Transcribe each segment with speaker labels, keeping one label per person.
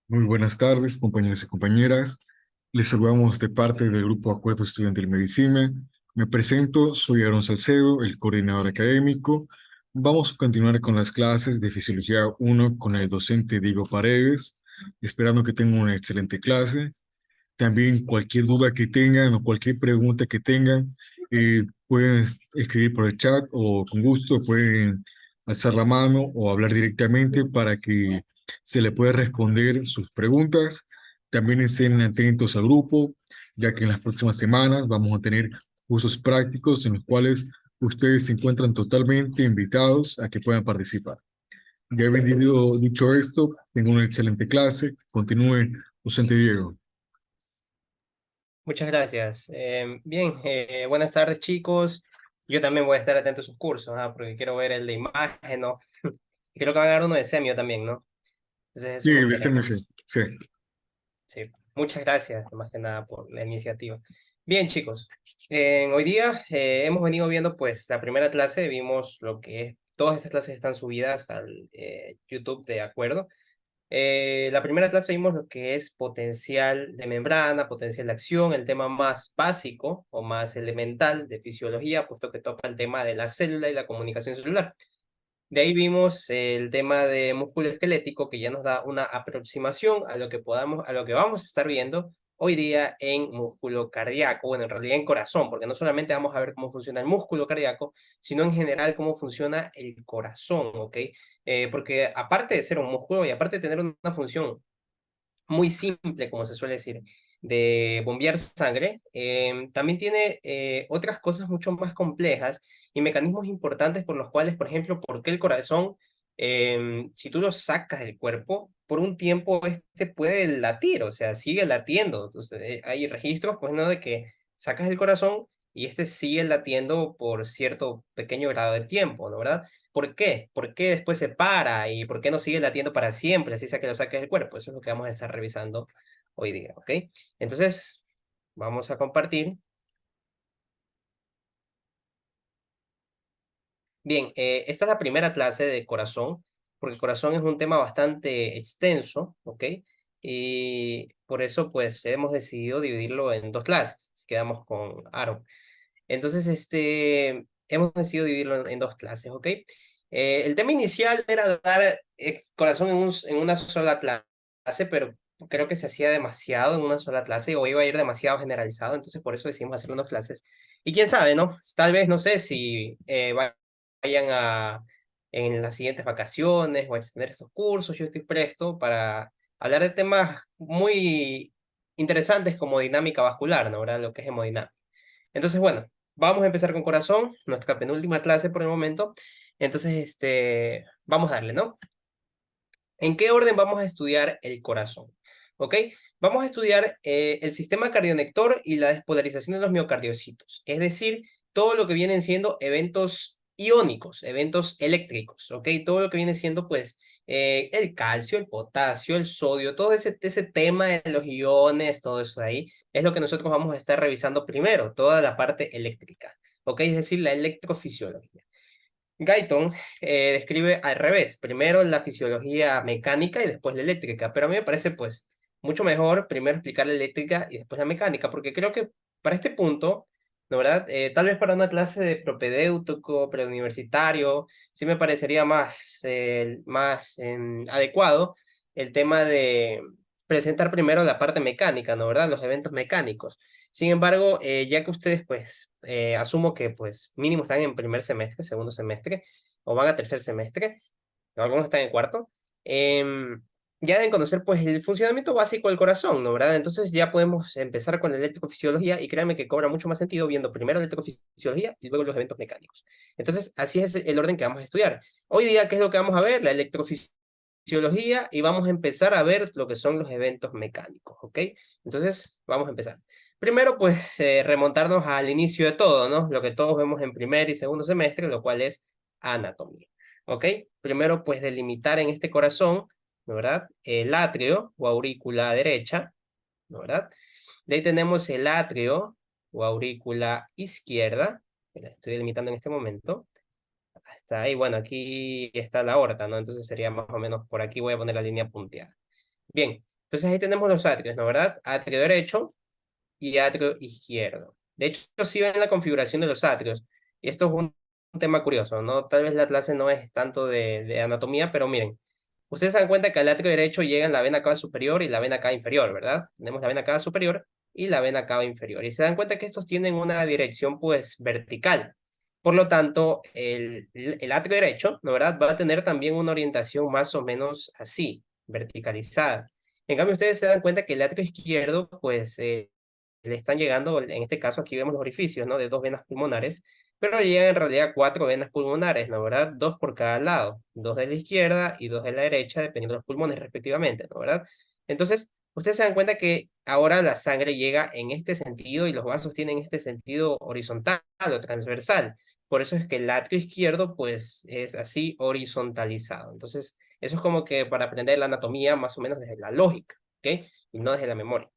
Speaker 1: Muy buenas tardes, compañeros y compañeras. Les saludamos de parte del Grupo Acuerdo Estudiantil Medicina. Me presento, soy Aaron Salcedo, el coordinador académico. Vamos a continuar con las clases de Fisiología 1 con el docente Diego Paredes, esperando que tengan una excelente clase. También cualquier duda que tengan o cualquier pregunta que tengan, pueden escribir por el chat o con gusto pueden alzar la mano o hablar directamente para que se le pueda responder sus preguntas. También estén atentos al grupo, ya que en las próximas semanas vamos a tener cursos prácticos en los cuales ustedes se encuentran totalmente invitados a que puedan participar. Ya habiendo dicho esto, tengo una excelente clase. Continúe, docente Diego.
Speaker 2: Muchas gracias. Bien, buenas tardes, chicos. Yo también voy a estar atento a sus cursos, porque quiero ver el de imagen, ¿no? Y creo que van a dar uno de semio también, ¿no? Entonces
Speaker 1: Sí,
Speaker 2: eso me interesa.
Speaker 1: BCMC, sí.
Speaker 2: Sí. Muchas gracias, más que nada, por la iniciativa. Bien, chicos. Hoy día hemos venido viendo, pues, la primera clase, vimos lo que es, todas estas clases están subidas al YouTube de acuerdo. La primera clase vimos lo que es potencial de membrana, potencial de acción, el tema más básico o más elemental de fisiología, puesto que toca el tema de la célula y la comunicación celular. De ahí vimos el tema de músculo esquelético, que ya nos da una aproximación a lo que podamos, a lo que vamos a estar viendo hoy día en músculo cardíaco, bueno, en realidad en corazón, porque no solamente vamos a ver cómo funciona el músculo cardíaco, sino en general cómo funciona el corazón, ¿ok? Porque aparte de ser un músculo y aparte de tener una función muy simple, como se suele decir, de bombear sangre, también tiene otras cosas mucho más complejas y mecanismos importantes por los cuales, por ejemplo, por qué el corazón, si tú lo sacas del cuerpo, por un tiempo este puede latir, o sea, sigue latiendo. Entonces, hay registros, pues, ¿no? De que sacas el corazón y este sigue latiendo por cierto pequeño grado de tiempo, ¿no? ¿Verdad? ¿Por qué? ¿Por qué después se para? ¿Y por qué no sigue latiendo para siempre? Así sea que lo saques del cuerpo. Eso es lo que vamos a estar revisando hoy día, ¿ok? Entonces, vamos a compartir. Bien, esta es la primera clase de corazón, porque el corazón es un tema bastante extenso, ¿ok? Y por eso, pues, hemos decidido dividirlo en dos clases. Así quedamos con Aaron. Entonces, hemos decidido dividirlo en dos clases, ¿ok? El tema inicial era dar corazón en una sola clase, pero creo que se hacía demasiado en una sola clase o iba a ir demasiado generalizado, entonces por eso decidimos hacerlo en dos clases. Y quién sabe, ¿no? Tal vez, no sé si vayan a en las siguientes vacaciones o a extender estos cursos, yo estoy presto para hablar de temas muy interesantes como dinámica vascular, ¿no? ¿Verdad? Lo que es hemodinámica. Entonces, bueno, vamos a empezar con corazón, nuestra penúltima clase por el momento. Entonces, vamos a darle, ¿no? ¿En qué orden vamos a estudiar el corazón? ¿Ok? Vamos a estudiar el sistema cardionector y la despolarización de los miocardiocitos, es decir, todo lo que vienen siendo eventos iónicos, eventos eléctricos, ¿ok? Todo lo que viene siendo, pues, el calcio, el potasio, el sodio, todo ese tema de los iones, todo eso de ahí, es lo que nosotros vamos a estar revisando primero, toda la parte eléctrica, ¿ok? Es decir, la electrofisiología. Guyton describe al revés, primero la fisiología mecánica y después la eléctrica, pero a mí me parece pues mucho mejor primero explicar la eléctrica y después la mecánica, porque creo que para este punto, ¿no verdad? Tal vez para una clase de propedéutico, preuniversitario, sí me parecería más adecuado el tema de presentar primero la parte mecánica, ¿no verdad? Los eventos mecánicos. Sin embargo, ya que ustedes, pues, asumo que, pues, mínimo están en primer semestre, segundo semestre, o van a tercer semestre, o algunos están en cuarto, em, ya deben conocer, pues, el funcionamiento básico del corazón, ¿no? ¿Verdad? Entonces ya podemos empezar con la electrofisiología y créanme que cobra mucho más sentido viendo primero la electrofisiología y luego los eventos mecánicos. Entonces, así es el orden que vamos a estudiar. Hoy día, ¿qué es lo que vamos a ver? La electrofisiología y vamos a empezar a ver lo que son los eventos mecánicos, ¿ok? Entonces, vamos a empezar. Primero, pues, remontarnos al inicio de todo, ¿no? Lo que todos vemos en primer y segundo semestre, lo cual es anatomía, ¿ok? Primero, pues, delimitar en este corazón, ¿no verdad? El atrio o aurícula derecha, ¿no verdad? De ahí tenemos el atrio o aurícula izquierda, que la estoy delimitando en este momento. Hasta ahí, bueno, aquí está la aorta, ¿no? Entonces sería más o menos por aquí voy a poner la línea punteada. Bien, Entonces ahí tenemos los atrios, ¿no? ¿Verdad? Atrio derecho y atrio izquierdo. De hecho, si ven la configuración de los atrios, y esto es un tema curioso, ¿no? Tal vez la clase no es tanto de anatomía, pero miren, ustedes se dan cuenta que al atrio derecho llegan la vena cava superior y la vena cava inferior, ¿verdad? Tenemos la vena cava superior y la vena cava inferior. Y se dan cuenta que estos tienen una dirección, pues, vertical. Por lo tanto, el atrio derecho, ¿no? ¿Verdad? Va a tener también una orientación más o menos así, verticalizada. En cambio, ustedes se dan cuenta que el atrio izquierdo, pues, le están llegando, en este caso aquí vemos los orificios, ¿no? De dos venas pulmonares, pero llegan en realidad cuatro venas pulmonares, ¿no? ¿Verdad? Dos por cada lado, dos de la izquierda y dos de la derecha, dependiendo de los pulmones respectivamente, ¿no? ¿Verdad? Entonces, ustedes se dan cuenta que ahora la sangre llega en este sentido y los vasos tienen este sentido horizontal o transversal. Por eso es que el atrio izquierdo, pues, es así horizontalizado. Entonces, eso es como que para aprender la anatomía más o menos desde la lógica, ¿ok? Y no desde la memoria.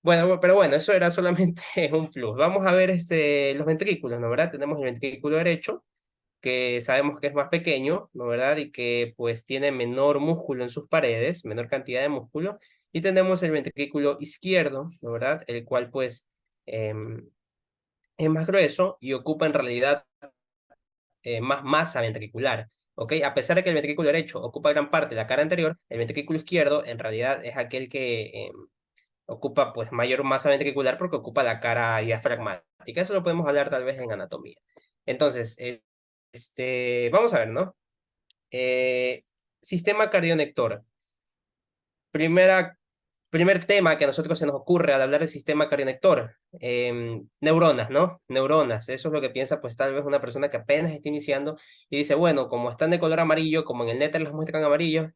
Speaker 2: Bueno, pero bueno, eso era solamente un plus. Vamos a ver los ventrículos, ¿no? ¿Verdad? Tenemos el ventrículo derecho, que sabemos que es más pequeño, ¿no? ¿Verdad? Y que pues tiene menor músculo en sus paredes, menor cantidad de músculo. Y tenemos el ventrículo izquierdo, ¿no? ¿Verdad? El cual pues es más grueso y ocupa en realidad más masa ventricular. ¿Ok? A pesar de que el ventrículo derecho ocupa gran parte de la cara anterior, el ventrículo izquierdo en realidad es aquel que ocupa pues mayor masa ventricular porque ocupa la cara diafragmática. Eso lo podemos hablar tal vez en anatomía. Entonces, vamos a ver, ¿no? Sistema cardionector. Primer tema que a nosotros se nos ocurre al hablar del sistema cardionector. Neuronas, ¿no? Neuronas. Eso es lo que piensa pues tal vez una persona que apenas está iniciando y dice, bueno, como están de color amarillo, como en el néter los muestran amarillos,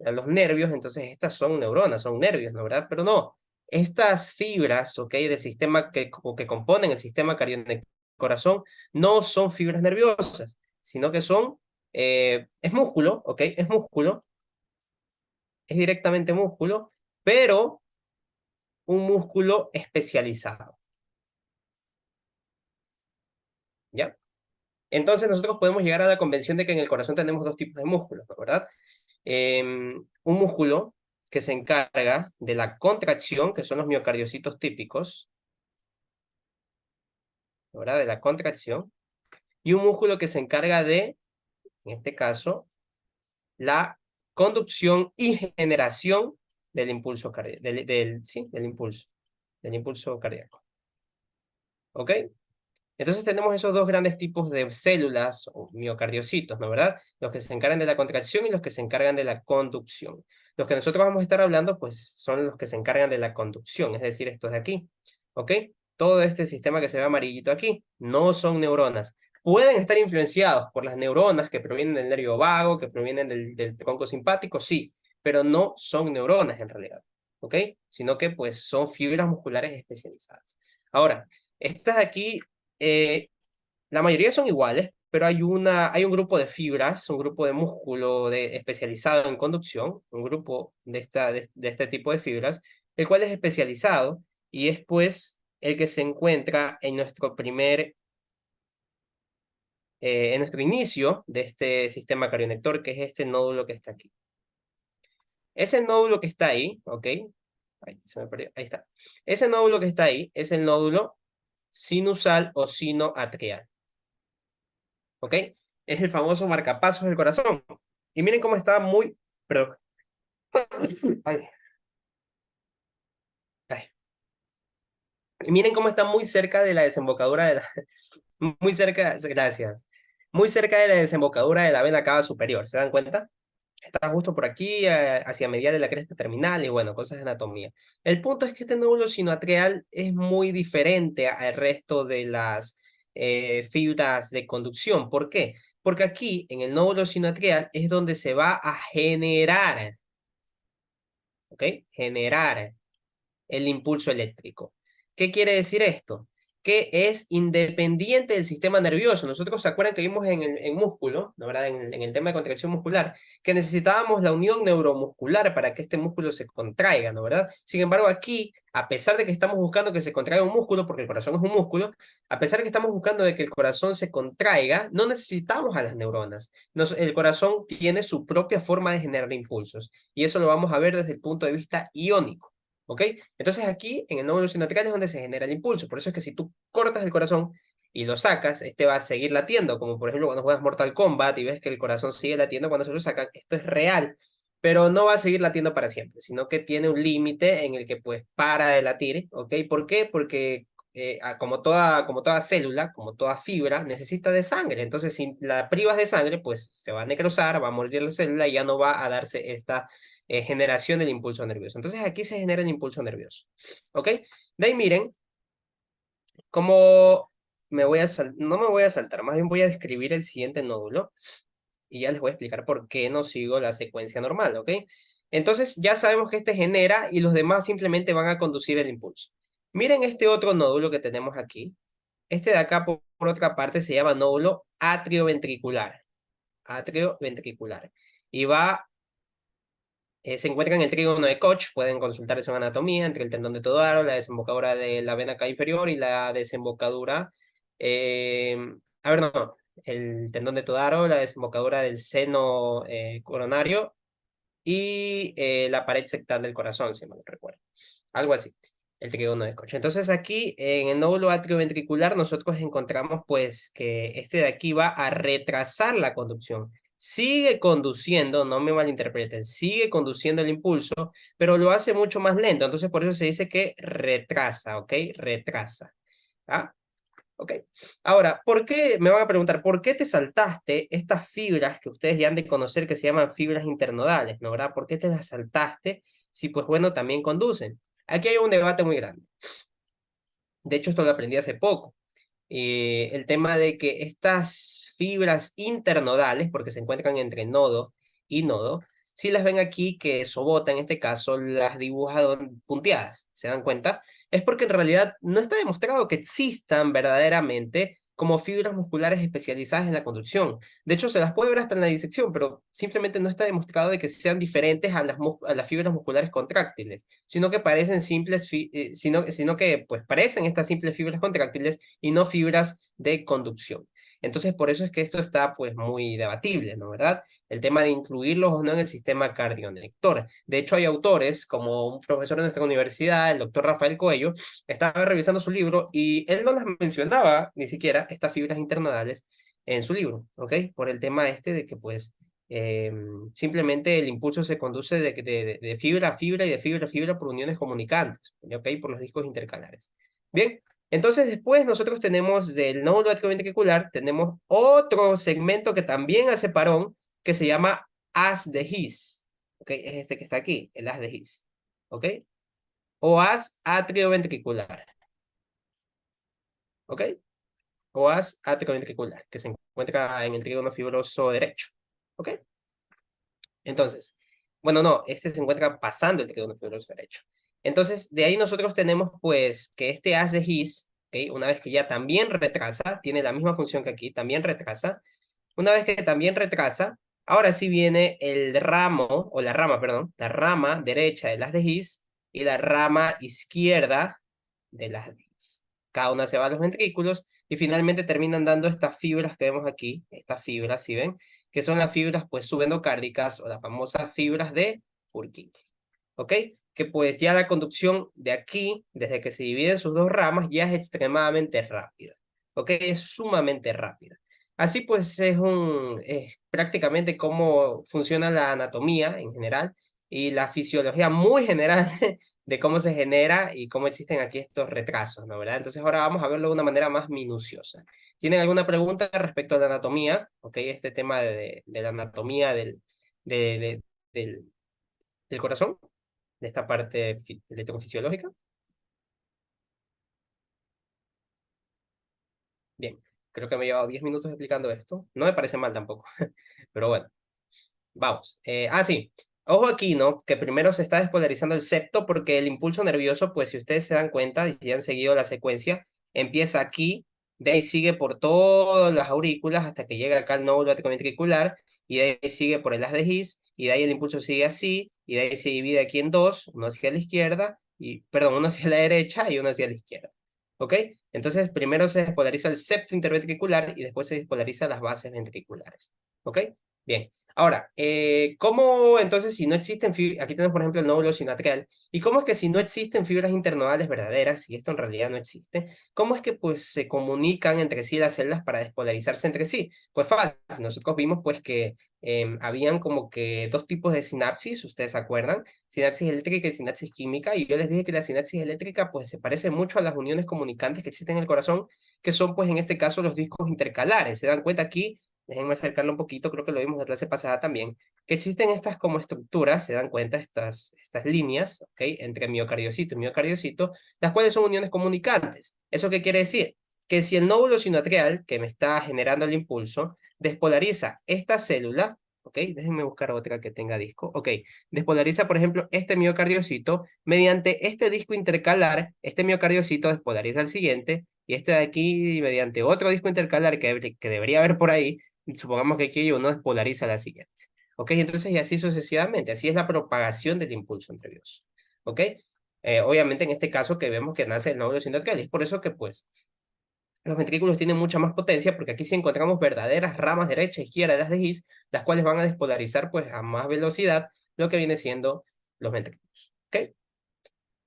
Speaker 2: a los nervios, entonces estas son neuronas, son nervios, ¿no? ¿Verdad? Pero no, estas fibras, ¿ok? Del sistema que componen el sistema cardionector corazón, no son fibras nerviosas, sino que son, es músculo, ¿ok? Es músculo, es directamente músculo, pero un músculo especializado, ¿ya? Entonces nosotros podemos llegar a la convención de que en el corazón tenemos dos tipos de músculos, ¿no? ¿Verdad? Un músculo que se encarga de la contracción, que son los miocardiocitos típicos, ¿verdad? De la contracción, y un músculo que se encarga de, en este caso, la conducción y generación del impulso cardíaco, sí, del impulso cardíaco. ¿Ok? Entonces tenemos esos dos grandes tipos de células o miocardiocitos, ¿no? ¿Verdad? Los que se encargan de la contracción y los que se encargan de la conducción. Los que nosotros vamos a estar hablando, pues, son los que se encargan de la conducción, es decir, estos de aquí, ¿ok? Todo este sistema que se ve amarillito aquí, no son neuronas. Pueden estar influenciados por las neuronas que provienen del nervio vago, que provienen del tronco simpático, sí, pero no son neuronas en realidad, ¿ok? Sino que, pues, son fibras musculares especializadas. Ahora, estas aquí eh, la mayoría son iguales, pero hay un grupo de fibras, un grupo de músculo especializado en conducción, un grupo de este tipo de fibras, el cual es especializado y es pues el que se encuentra en nuestro inicio de este sistema cardionector, que es este nódulo que está aquí. Ese nódulo que está ahí, ¿ok? Ay, se me perdió, ahí está. Ese nódulo que está ahí es el nódulo sinusal o sinoatrial. ¿Ok? Es el famoso marcapasos del corazón. Y miren cómo está muy, pero, ay, ay. Y miren cómo está muy cerca de la desembocadura muy cerca, gracias, muy cerca de la desembocadura de la vena cava superior, ¿se dan cuenta? Está justo por aquí, hacia medial de la cresta terminal y bueno, cosas de anatomía. El punto es que este nódulo sinoatrial es muy diferente al resto de las fibras de conducción. ¿Por qué? Porque aquí, en el nódulo sinoatrial, es donde se va a generar, ¿ok? Generar el impulso eléctrico. ¿Qué quiere decir esto? que es independiente del sistema nervioso. Nosotros se acuerdan que vimos en músculo, ¿no, verdad? En el tema de contracción muscular, que necesitábamos la unión neuromuscular para que este músculo se contraiga, ¿no, verdad? Sin embargo, aquí, a pesar de que estamos buscando que se contraiga un músculo, porque el corazón es un músculo, a pesar de que estamos buscando de que el corazón se contraiga, no necesitamos a las neuronas. El corazón tiene su propia forma de generar impulsos, y eso lo vamos a ver desde el punto de vista iónico. ¿Ok? Entonces aquí, en el nódulo sinoatrial es donde se genera el impulso. Por eso es que si tú cortas el corazón y lo sacas, este va a seguir latiendo, como por ejemplo cuando juegas Mortal Kombat y ves que el corazón sigue latiendo cuando se lo sacan, esto es real, pero no va a seguir latiendo para siempre, sino que tiene un límite en el que pues para de latir, ¿ok? ¿Por qué? Porque como toda célula, como toda fibra, necesita de sangre. Entonces, si la privas de sangre, pues se va a necrosar, va a morir la célula y ya no va a darse esta generación del impulso nervioso. Entonces aquí se genera el impulso nervioso. ¿Ok? De ahí miren cómo no me voy a saltar, más bien voy a describir el siguiente nódulo y ya les voy a explicar por qué no sigo la secuencia normal. ¿Ok? Entonces ya sabemos que este genera y los demás simplemente van a conducir el impulso. Miren este otro nódulo que tenemos aquí. Este de acá, por otra parte, se llama nódulo atrioventricular. Atrioventricular. Y se encuentra en el trígono de Koch, pueden consultar su anatomía entre el tendón de Todaro, la desembocadura de la vena cava inferior y la desembocadura, eh, a ver, no, el tendón de Todaro, la desembocadura del seno coronario y la pared sectal del corazón, si mal no recuerdo. Algo así, el trígono de Koch. Entonces aquí, en el nódulo atrioventricular, nosotros encontramos pues que este de aquí va a retrasar la conducción. Sigue conduciendo, no me malinterpreten, sigue conduciendo el impulso, pero lo hace mucho más lento. Entonces por eso se dice que retrasa, ¿ok? Retrasa. ¿Ah? Ok. Ahora, ¿por qué? Me van a preguntar, ¿por qué te saltaste estas fibras que ustedes ya han de conocer que se llaman fibras internodales, ¿no, verdad? ¿Por qué te las saltaste si, pues bueno, también conducen? Aquí hay un debate muy grande. De hecho, esto lo aprendí hace poco. El tema de que estas fibras internodales, porque se encuentran entre nodo y nodo, si las ven aquí que Sobota en este caso las dibuja punteadas, ¿se dan cuenta? Es porque en realidad no está demostrado que existan verdaderamente como fibras musculares especializadas en la conducción. De hecho, se las puede ver hasta en la disección, pero simplemente no está demostrado de que sean diferentes a las fibras musculares contráctiles, sino que parecen sino que pues parecen estas simples fibras contráctiles y no fibras de conducción. Entonces, por eso es que esto está pues muy debatible, ¿no, verdad? El tema de incluirlos o no en el sistema cardiolector. De hecho, hay autores, como un profesor de nuestra universidad, el doctor Rafael Coello, estaba revisando su libro y él no las mencionaba ni siquiera, estas fibras internodales, en su libro, ¿ok? Por el tema este de que pues simplemente el impulso se conduce de fibra a fibra y de fibra a fibra por uniones comunicantes, ¿ok? Por los discos intercalares. Bien, entonces después nosotros tenemos del nódulo atrioventricular, tenemos otro segmento que también hace parón, que se llama haz de His, ¿ok? Es este que está aquí, el haz de His, ¿ok? O haz atrioventricular, ¿ok? O haz atrioventricular, que se encuentra en el trígono fibroso derecho, ¿ok? Entonces, bueno, no, este se encuentra pasando el trígono fibroso derecho. Entonces, de ahí nosotros tenemos pues que este haz de His, ¿okay? Una vez que ya también retrasa, tiene la misma función que aquí, también retrasa. Una vez que también retrasa, ahora sí viene el ramo, o la rama, perdón, la rama derecha del haz de His y la rama izquierda del haz de His. Cada una se va a los ventrículos y finalmente terminan dando estas fibras que vemos aquí, estas fibras, ¿sí ven? Que son las fibras pues subendocárdicas o las famosas fibras de Purkinje, ¿ok? Que pues ya la conducción de aquí, desde que se dividen sus dos ramas, ya es extremadamente rápida, ¿ok? Es sumamente rápida. Así pues es prácticamente cómo funciona la anatomía en general y la fisiología muy general de cómo se genera y cómo existen aquí estos retrasos, ¿no, verdad? Entonces ahora vamos a verlo de una manera más minuciosa. ¿Tienen alguna pregunta respecto a la anatomía? ¿Ok? Este tema de la anatomía de- de- del, del corazón, de esta parte electrofisiológica. Bien, creo que me he llevado 10 minutos explicando esto. No me parece mal tampoco, pero bueno, vamos. Sí, ojo aquí, ¿no? Que primero se está despolarizando el septo porque el impulso nervioso, pues si ustedes se dan cuenta y si han seguido la secuencia, empieza aquí, de ahí sigue por todas las aurículas hasta que llega acá al nódulo atrioventricular, y de ahí sigue por el haz de His, y de ahí el impulso sigue así, y de ahí se divide aquí en dos, uno hacia la izquierda, perdón, uno hacia la derecha y uno hacia la izquierda. ¿Ok? Entonces, primero se despolariza el septo interventricular y después se despolariza las bases ventriculares. ¿Ok? Bien. Ahora, ¿cómo entonces si no existen fibras, aquí tenemos por ejemplo el nódulo sinoatrial, y cómo es que si no existen fibras internodales verdaderas, y esto en realidad no existe, cómo es que pues se comunican entre sí las células para despolarizarse entre sí? Pues fácil, nosotros vimos pues que habían como que dos tipos de sinapsis, ustedes se acuerdan, sinapsis eléctrica y sinapsis química, y yo les dije que la sinapsis eléctrica pues se parece mucho a las uniones comunicantes que existen en el corazón, que son pues en este caso los discos intercalares. ¿Se dan cuenta aquí? Déjenme acercarlo un poquito, creo que lo vimos en la clase pasada también, que existen estas como estructuras, se dan cuenta, estas líneas, ¿ok? Entre miocardiocito y miocardiocito, las cuales son uniones comunicantes. ¿Eso qué quiere decir? Que si el nódulo sinoatrial, que me está generando el impulso, despolariza esta célula, ¿ok? Déjenme buscar otra que tenga disco, ¿ok? Despolariza, por ejemplo, este miocardiocito, mediante este disco intercalar, este miocardiocito despolariza el siguiente, y este de aquí, mediante otro disco intercalar que debería haber por ahí, supongamos que aquí uno despolariza la siguiente. ¿Ok? Entonces, y así sucesivamente. Así es la propagación del impulso nervioso. ¿Ok? Obviamente, en este caso que vemos que nace el nódulo sinoatrial. Es por eso que, pues, los ventrículos tienen mucha más potencia, porque aquí sí encontramos verdaderas ramas derecha e izquierda de las de His, las cuales van a despolarizar, pues, a más velocidad lo que viene siendo los ventrículos. ¿Ok?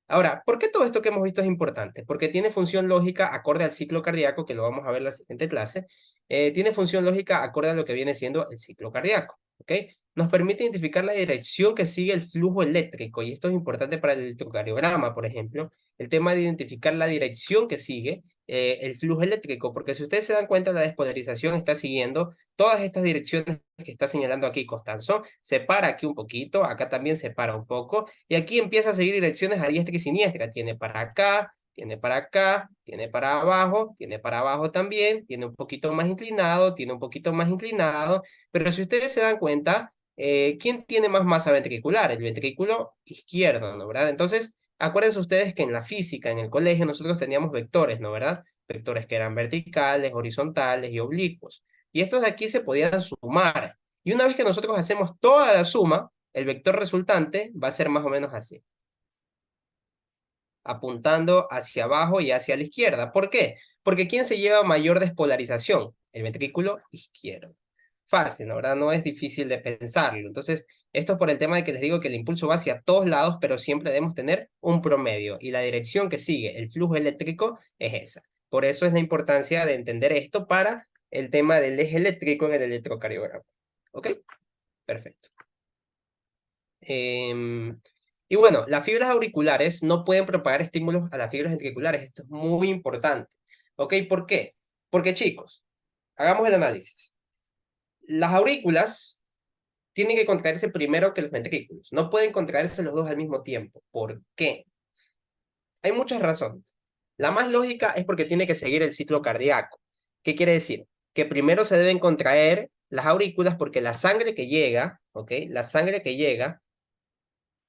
Speaker 2: Ahora, ¿por qué todo esto que hemos visto es importante? Porque tiene función lógica acorde al ciclo cardíaco, que lo vamos a ver en la siguiente clase. Tiene función lógica acorde a lo que viene siendo el ciclo cardíaco. ¿Ok? Nos permite identificar la dirección que sigue el flujo eléctrico, y esto es importante para el electrocardiograma, por ejemplo, el tema de identificar la dirección que sigue el flujo eléctrico, porque si ustedes se dan cuenta, la despolarización está siguiendo todas estas direcciones que está señalando aquí Costanzo. Separa aquí un poquito, acá también separa un poco, y aquí empieza a seguir direcciones a diestra y siniestra. Tiene para acá, tiene para acá, tiene para abajo también, tiene un poquito más inclinado, tiene un poquito más inclinado, pero si ustedes se dan cuenta, ¿quién tiene más masa ventricular? El ventrículo izquierdo, ¿no? ¿Verdad? Entonces, acuérdense ustedes que en la física, en el colegio, nosotros teníamos vectores, ¿no? ¿Verdad? Vectores que eran verticales, horizontales y oblicuos. Y estos de aquí se podían sumar. Y una vez que nosotros hacemos toda la suma, el vector resultante va a ser más o menos así, apuntando hacia abajo y hacia la izquierda. ¿Por qué? Porque ¿quién se lleva mayor despolarización? El ventrículo izquierdo. Fácil, ¿no? ¿Verdad? No es difícil de pensarlo. Entonces, esto es por el tema de que les digo que el impulso va hacia todos lados, pero siempre debemos tener un promedio. Y la dirección que sigue el flujo eléctrico es esa. Por eso es la importancia de entender esto para el tema del eje eléctrico en el electrocardiograma. ¿Ok? Perfecto. Y bueno, las fibras auriculares no pueden propagar estímulos a las fibras ventriculares. Esto es muy importante. ¿Ok? ¿Por qué? Porque chicos, hagamos el análisis. Las aurículas tienen que contraerse primero que los ventrículos. No pueden contraerse los dos al mismo tiempo. ¿Por qué? Hay muchas razones. La más lógica es porque tiene que seguir el ciclo cardíaco. ¿Qué quiere decir? Que primero se deben contraer las aurículas porque la sangre que llega, ¿ok? La sangre que llega,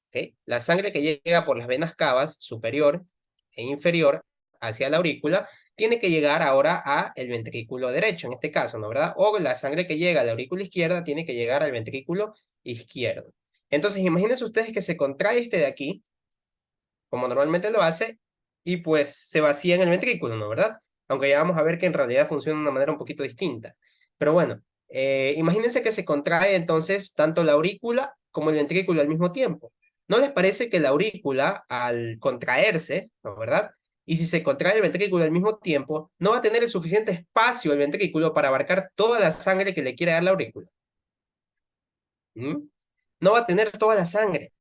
Speaker 2: ¿ok? La sangre que llega por las venas cavas superior e inferior hacia la aurícula tiene que llegar ahora a el ventrículo derecho, en este caso, ¿no? ¿Verdad? O la sangre que llega a la aurícula izquierda tiene que llegar al ventrículo izquierdo. Entonces, imagínense ustedes que se contrae este de aquí, como normalmente lo hace, y pues se vacía en el ventrículo, ¿no? ¿Verdad? Aunque ya vamos a ver que en realidad funciona de una manera un poquito distinta. Pero bueno, imagínense que se contrae entonces tanto la aurícula como el ventrículo al mismo tiempo. ¿No les parece que la aurícula, al contraerse, ¿no? ¿Verdad? Y si se contrae el ventrículo al mismo tiempo, no va a tener el suficiente espacio el ventrículo para abarcar toda la sangre que le quiere dar la aurícula? ¿Mm? No va a tener toda la sangre,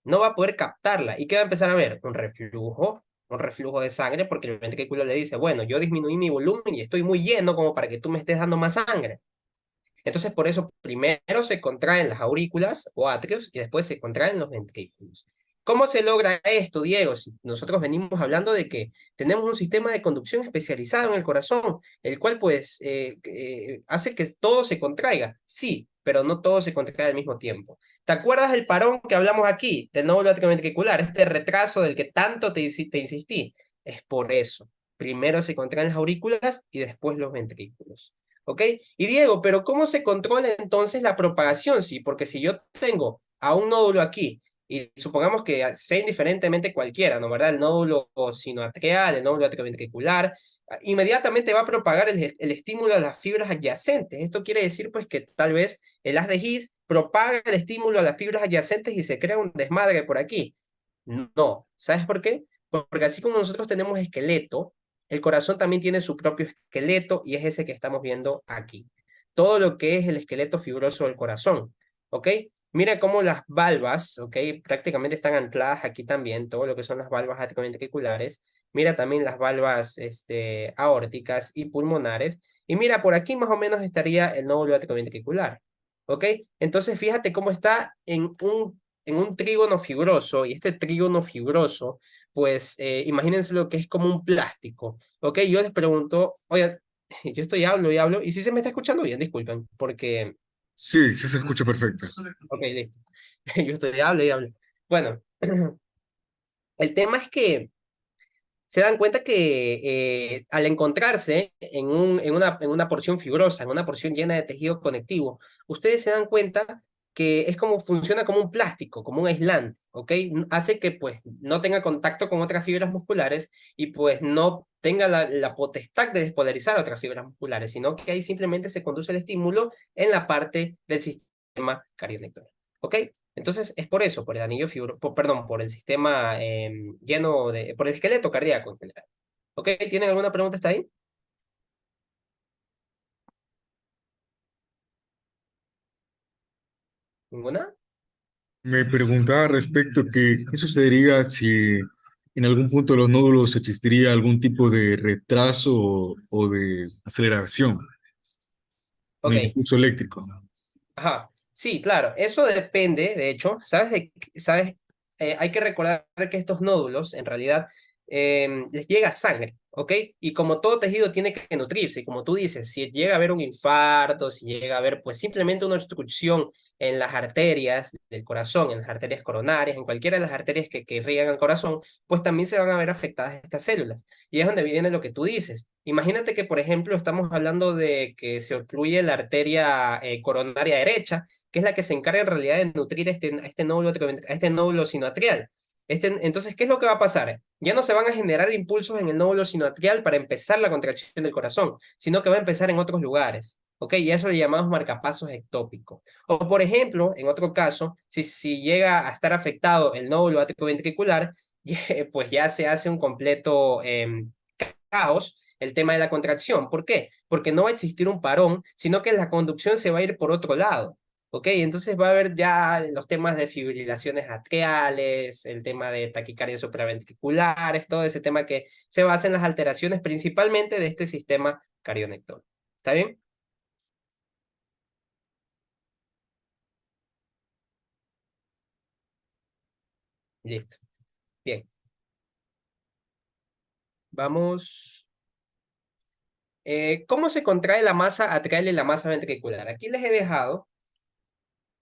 Speaker 2: no va a poder captarla. ¿Y qué va a empezar a ver? Un reflujo de sangre, porque el ventrículo le dice, bueno, yo disminuí mi volumen y estoy muy lleno como para que tú me estés dando más sangre. Entonces, por eso primero se contraen las aurículas o atrios y después se contraen los ventrículos. ¿Cómo se logra esto, Diego? Si nosotros venimos hablando de que tenemos un sistema de conducción especializado en el corazón, el cual pues hace que todo se contraiga. Sí, pero no todo se contrae al mismo tiempo. ¿Te acuerdas del parón que hablamos aquí, del nódulo atrioventricular, este retraso del que tanto te insistí? Es por eso. primero se contraen las aurículas y después los ventrículos. ¿Ok? Y Diego, pero ¿cómo se controla entonces la propagación? Sí, porque si yo tengo a un nódulo aquí, y supongamos que sea indiferentemente cualquiera, ¿no? ¿Verdad? El nódulo sinoatrial, el nódulo atrioventricular, inmediatamente va a propagar el estímulo a las fibras adyacentes. Esto quiere decir, pues, que tal vez el haz de His propaga el estímulo a las fibras adyacentes y se crea un desmadre por aquí. No. ¿Sabes por qué? Porque así como nosotros tenemos esqueleto, el corazón también tiene su propio esqueleto y es ese que estamos viendo aquí. Todo lo que es el esqueleto fibroso del corazón, ¿ok? Mira cómo las valvas, ¿ok? Prácticamente están ancladas aquí también, todo lo que son las valvas atrioventriculares. Mira también las valvas aórticas y pulmonares. Y mira, por aquí más o menos estaría el nódulo atrioventricular, ¿ok? Entonces fíjate cómo está en un trígono fibroso, y este trígono fibroso, pues imagínense lo que es como un plástico, ¿ok? Yo les pregunto, oye, yo estoy hablo y hablo, y si se me está escuchando bien, disculpen, porque,
Speaker 1: Sí, sí se escucha perfecto.
Speaker 2: ok, listo, yo estoy hablo y hablo. Bueno, el tema es que se dan cuenta que al encontrarse en una porción fibrosa, en una porción llena de tejido conectivo, ustedes se dan cuenta que es como funciona como un plástico, como un aislante, ¿ok? Hace que pues no tenga contacto con otras fibras musculares y pues no tenga la potestad de despolarizar otras fibras musculares, sino que ahí simplemente se conduce el estímulo en la parte del sistema carionector, ¿ok? Entonces es por eso, por el anillo perdón, por el sistema lleno de, por el esqueleto cardíaco en general. ¿Ok? ¿Tienen alguna pregunta hasta ahí? ¿Ninguna?
Speaker 1: Me preguntaba respecto que qué sucedería si en algún punto de los nódulos existiría algún tipo de retraso o de aceleración en
Speaker 2: Ok,
Speaker 1: el impulso eléctrico.
Speaker 2: ajá. Sí, claro, eso depende, de hecho, ¿sabes? Hay que recordar que estos nódulos, en realidad, les llega sangre, ¿ok? Y como todo tejido tiene que nutrirse, y como tú dices, si llega a haber un infarto, si llega a haber, pues simplemente una obstrucción en las arterias del corazón, en las arterias coronarias, en cualquiera de las arterias que irrigan al corazón, pues también se van a ver afectadas estas células. Y es donde viene lo que tú dices. Imagínate que, por ejemplo, estamos hablando de que se ocluye la arteria coronaria derecha, que es la que se encarga en realidad de nutrir a este nódulo sinoatrial. Entonces, ¿qué es lo que va a pasar? Ya no se van a generar impulsos en el nódulo sinoatrial para empezar la contracción del corazón, sino que va a empezar en otros lugares. ¿Ok? Y eso le llamamos marcapasos ectópicos. O, por ejemplo, en otro caso, si llega a estar afectado el nódulo atrioventricular, pues ya se hace un completo caos el tema de la contracción. ¿Por qué? Porque no va a existir un parón, sino que la conducción se va a ir por otro lado. ¿Ok? Entonces va a haber ya los temas de fibrilaciones atriales, el tema de taquicardias supraventriculares, todo ese tema que se basa en las alteraciones principalmente de este sistema carionector. ¿Está bien? Listo. Bien. Vamos. ¿Cómo se contrae la masa atrial y la masa ventricular? Aquí les he dejado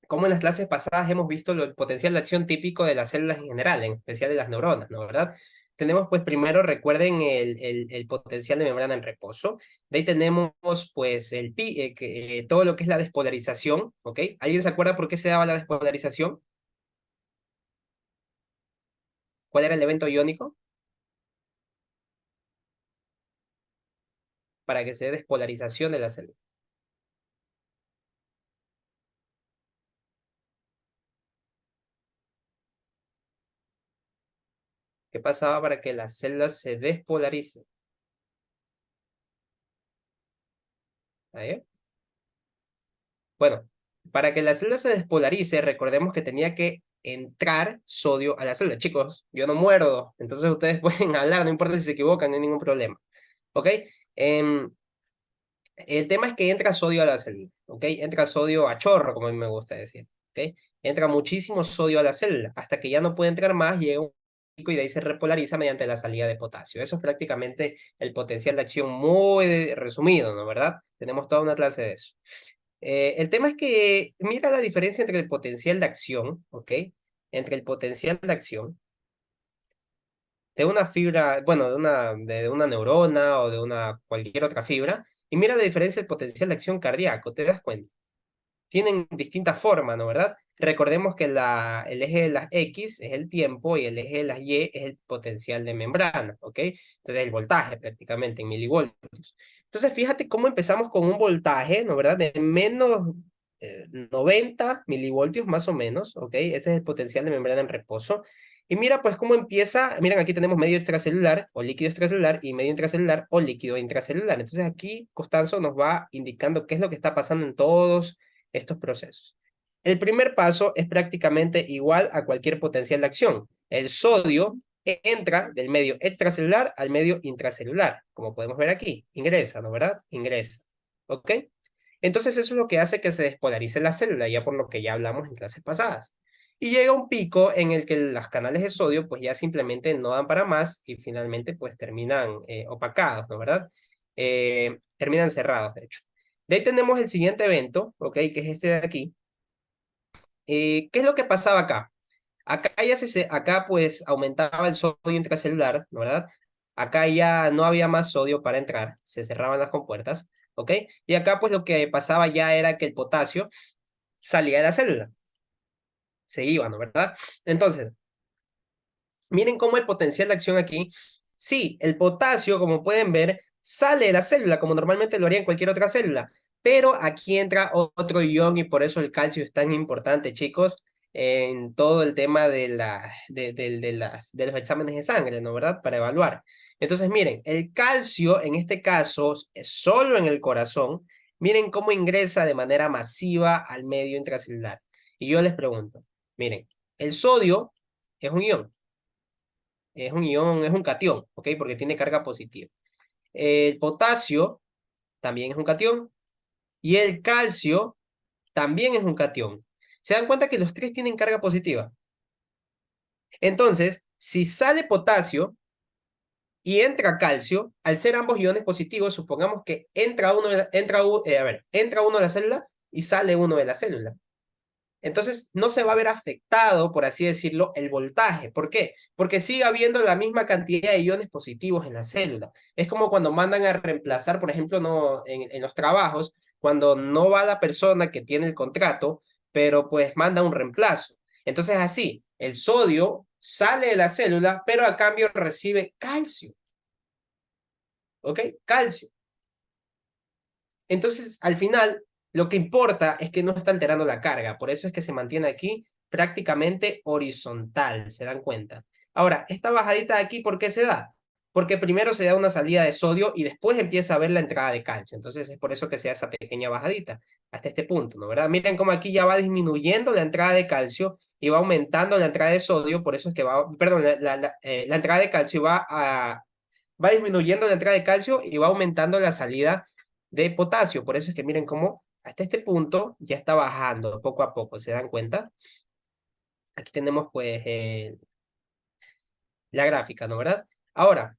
Speaker 2: como en las clases pasadas hemos visto el potencial de acción típico de las células en general, en especial de las neuronas, ¿no? ¿Verdad? Tenemos, pues, primero, recuerden el potencial de membrana en reposo. De ahí tenemos, pues, todo lo que es la despolarización, ¿ok? ¿Alguien se acuerda por qué se daba la despolarización? ¿Cuál era el evento iónico? Para que se dé despolarización de la célula. ¿Qué pasaba para que las células se despolaricen? ¿Ahí? Bueno, para que la célula se despolarice, recordemos que tenía que entrar sodio a la célula. Chicos, yo no muerdo, entonces ustedes pueden hablar, no importa si se equivocan, no hay ningún problema. ¿Ok? Em, el tema es que entra sodio a la célula, ¿ok? Entra sodio a chorro, como a mí me gusta decir, ¿ok? Entra muchísimo sodio a la célula, hasta que ya no puede entrar más, llega un pico y de ahí se repolariza mediante la salida de potasio. Eso es prácticamente el potencial de acción muy resumido, ¿no? ¿Verdad? Tenemos toda una clase de eso. El tema es que mira la diferencia entre el potencial de acción, ¿ok? Entre el potencial de acción de una fibra, bueno, de una neurona o de una cualquier otra fibra, y mira la diferencia del potencial de acción cardíaco, ¿te das cuenta? Tienen distintas formas, ¿no? ¿Verdad? Recordemos que el eje de las X es el tiempo y el eje de las Y es el potencial de membrana, ¿ok? Entonces el voltaje prácticamente en milivoltios. Entonces fíjate cómo empezamos con un voltaje, ¿no? ¿Verdad? De menos 90 milivoltios más o menos, ¿ok? Ese es el potencial de membrana en reposo. Y mira pues cómo empieza, miren aquí tenemos medio extracelular o líquido extracelular y medio intracelular o líquido intracelular. Entonces aquí Costanzo nos va indicando qué es lo que está pasando en todos estos procesos. El primer paso es prácticamente igual a cualquier potencial de acción. El sodio entra del medio extracelular al medio intracelular, como podemos ver aquí. Ingresa, ¿no? ¿Verdad? Ingresa. ¿Ok? Entonces eso es lo que hace que se despolarice la célula, ya por lo que ya hablamos en clases pasadas. Y llega un pico en el que los canales de sodio pues ya simplemente no dan para más y finalmente pues terminan opacados, ¿no? ¿Verdad? Terminan cerrados, de hecho. De ahí tenemos el siguiente evento, ¿ok? Que es este de aquí. ¿Qué es lo que pasaba acá? Acá pues aumentaba el sodio intracelular, ¿no? ¿Verdad? Acá ya no había más sodio para entrar, se cerraban las compuertas, ¿ok? Y acá pues lo que pasaba ya era que el potasio salía de la célula, se iba, ¿no? ¿Verdad? Entonces, miren cómo el potencial de acción aquí, sí, el potasio, como pueden ver, sale de la célula, como normalmente lo haría en cualquier otra célula, pero aquí entra otro ion y por eso el calcio es tan importante, chicos, en todo el tema de los exámenes de sangre, ¿no? ¿Verdad? Para evaluar. Entonces, miren, el calcio, en este caso, es solo en el corazón, miren cómo ingresa de manera masiva al medio intracelular. Y yo les pregunto, miren, el sodio es un ion, es un catión, ¿ok? Porque tiene carga positiva. El potasio también es un catión y el calcio también es un catión. ¿Se dan cuenta que los tres tienen carga positiva? Entonces, si sale potasio y entra calcio, al ser ambos iones positivos, supongamos que entra uno de la célula y sale uno de la célula. Entonces, no se va a ver afectado, por así decirlo, el voltaje. ¿Por qué? Porque sigue habiendo la misma cantidad de iones positivos en la célula. Es como cuando mandan a reemplazar, por ejemplo, no, en los trabajos, cuando no va la persona que tiene el contrato, pero pues manda un reemplazo. Entonces, así, el sodio sale de la célula, pero a cambio recibe calcio. ¿Ok? Calcio. Entonces, al final, lo que importa es que no está alterando la carga. Por eso es que se mantiene aquí prácticamente horizontal, ¿se dan cuenta? Ahora, esta bajadita de aquí, ¿por qué se da? Porque primero se da una salida de sodio y después empieza a ver la entrada de calcio. Entonces es por eso que se da esa pequeña bajadita hasta este punto, ¿no? ¿Verdad? Miren cómo aquí ya va disminuyendo la entrada de calcio y va aumentando la entrada de sodio, por eso es que va, perdón, la entrada de calcio va disminuyendo la entrada de calcio y va aumentando la salida de potasio. Por eso es que miren cómo hasta este punto ya está bajando poco a poco, ¿se dan cuenta? Aquí tenemos pues la gráfica, ¿no? ¿Verdad? Ahora,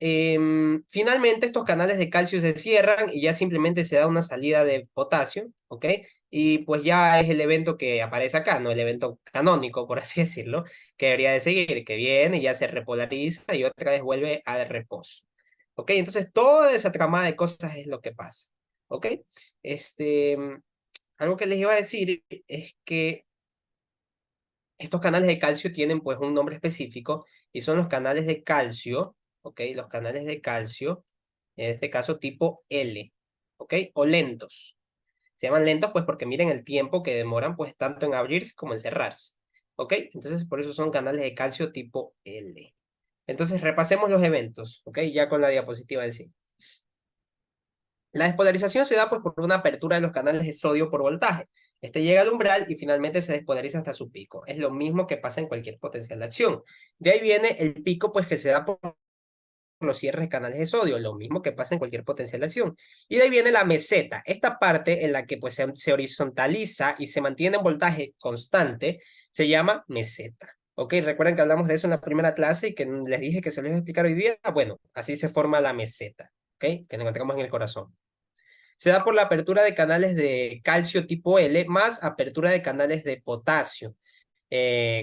Speaker 2: finalmente estos canales de calcio se cierran y ya simplemente se da una salida de potasio, ¿ok? Y pues ya es el evento que aparece acá, ¿no? El evento canónico, por así decirlo, que debería de seguir, que viene y ya se repolariza y otra vez vuelve al reposo. ¿Ok? Entonces toda esa tramada de cosas es lo que pasa. ¿Ok? Este, algo que les iba a decir es que estos canales de calcio tienen pues un nombre específico y son los canales de calcio, ¿ok? Los canales de calcio, en este caso tipo L, ¿ok? O lentos. Se llaman lentos pues porque miren el tiempo que demoran pues tanto en abrirse como en cerrarse, ¿ok? Entonces por eso son canales de calcio tipo L. Entonces repasemos los eventos, ¿ok? Ya con la diapositiva en sí. La despolarización se da pues, por una apertura de los canales de sodio por voltaje. Este llega al umbral y finalmente se despolariza hasta su pico. Es lo mismo que pasa en cualquier potencial de acción. De ahí viene el pico pues, que se da por los cierres de canales de sodio, lo mismo que pasa en cualquier potencial de acción. Y de ahí viene la meseta, esta parte en la que pues, se horizontaliza y se mantiene en voltaje constante, se llama meseta. ¿Ok? Recuerden que hablamos de eso en la primera clase y que les dije que se les iba a explicar hoy día. Bueno, así se forma la meseta, ¿ok? Que la encontramos en el corazón. Se da por la apertura de canales de calcio tipo L más apertura de canales de potasio.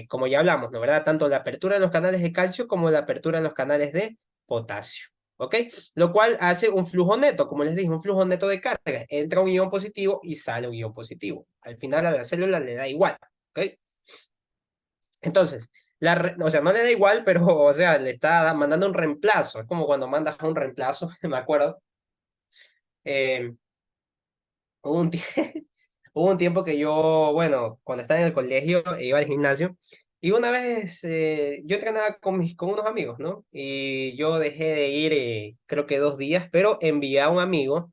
Speaker 2: como ya hablamos, ¿no verdad? Tanto la apertura de los canales de calcio como la apertura de los canales de potasio. ¿Ok? Lo cual hace un flujo neto, como les dije, un flujo neto de carga. Entra un ion positivo y sale un ion positivo. Al final a la célula le da igual. ¿Ok? Entonces, o sea, no le da igual, pero, o sea, le está mandando un reemplazo. Es como cuando mandas un reemplazo, me acuerdo. Eh, hubo un, hubo un tiempo que yo, bueno, cuando estaba en el colegio, iba al gimnasio. Y una vez yo entrenaba con unos amigos, ¿no? Y yo dejé de ir, creo que 2 días, pero envié a un amigo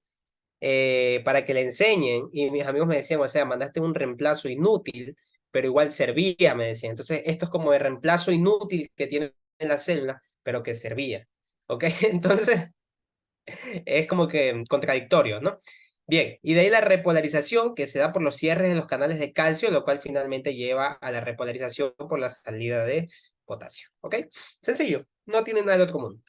Speaker 2: para que le enseñen. Y mis amigos me decían, o sea, mandaste un reemplazo inútil, pero igual servía, me decían. Entonces, esto es como el reemplazo inútil que tiene la célula, pero que servía. ¿Ok? Entonces, es como que contradictorio, ¿no? Bien, y de ahí la repolarización que se da por los cierres de los canales de calcio, lo cual finalmente lleva a la repolarización por la salida de potasio. ¿Ok? Sencillo, no tiene nada de otro mundo.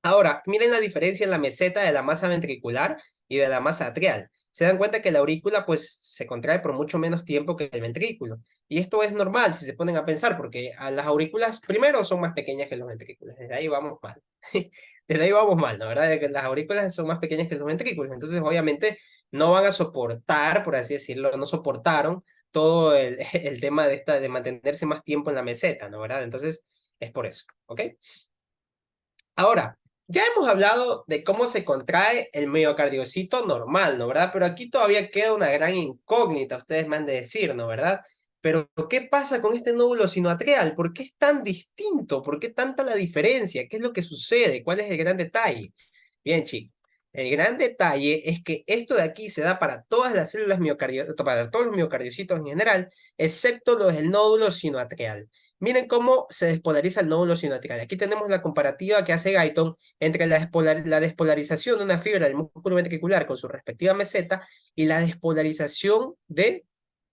Speaker 2: Ahora, miren la diferencia en la meseta de la masa ventricular y de la masa atrial. Se dan cuenta que la aurícula pues se contrae por mucho menos tiempo que el ventrículo. Y esto es normal si se ponen a pensar, porque a las aurículas primero son más pequeñas que los ventrículos. Desde ahí vamos mal. Desde ahí vamos mal, ¿no? ¿Verdad? De que las aurículas son más pequeñas que los ventrículos. Entonces, obviamente, no van a soportar, por así decirlo, no soportaron todo el tema de mantenerse más tiempo en la meseta, ¿no? ¿Verdad? Entonces, es por eso, ¿ok? Ahora, ya hemos hablado de cómo se contrae el miocardiocito normal, ¿no? ¿Verdad? Pero aquí todavía queda una gran incógnita, ustedes me han de decir, ¿no? ¿Verdad? Pero, ¿qué pasa con este nódulo sinoatrial? ¿Por qué es tan distinto? ¿Por qué tanta la diferencia? ¿Qué es lo que sucede? ¿Cuál es el gran detalle? Bien, chicos. El gran detalle es que esto de aquí se da para todas las células miocardiales, para todos los miocardiocitos en general, excepto los del nódulo sinoatrial. Miren cómo se despolariza el nódulo sinoatrial. Aquí tenemos la comparativa que hace Guyton entre la despolarización de una fibra del músculo ventricular con su respectiva meseta y la despolarización del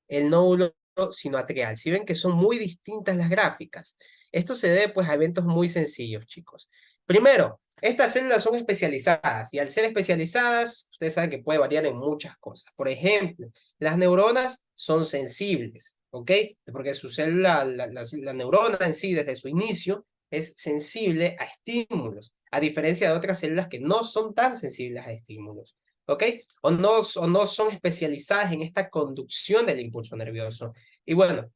Speaker 2: nódulo sinoatrial. Si ven que son muy distintas las gráficas. Esto se debe pues a eventos muy sencillos, chicos. Primero, estas células son especializadas y al ser especializadas, ustedes saben que puede variar en muchas cosas. Por ejemplo, las neuronas son sensibles, ¿ok? Porque su célula, la neurona en sí, desde su inicio, es sensible a estímulos, a diferencia de otras células que no son tan sensibles a estímulos, ¿ok? O no son especializadas en esta conducción del impulso nervioso. Y bueno,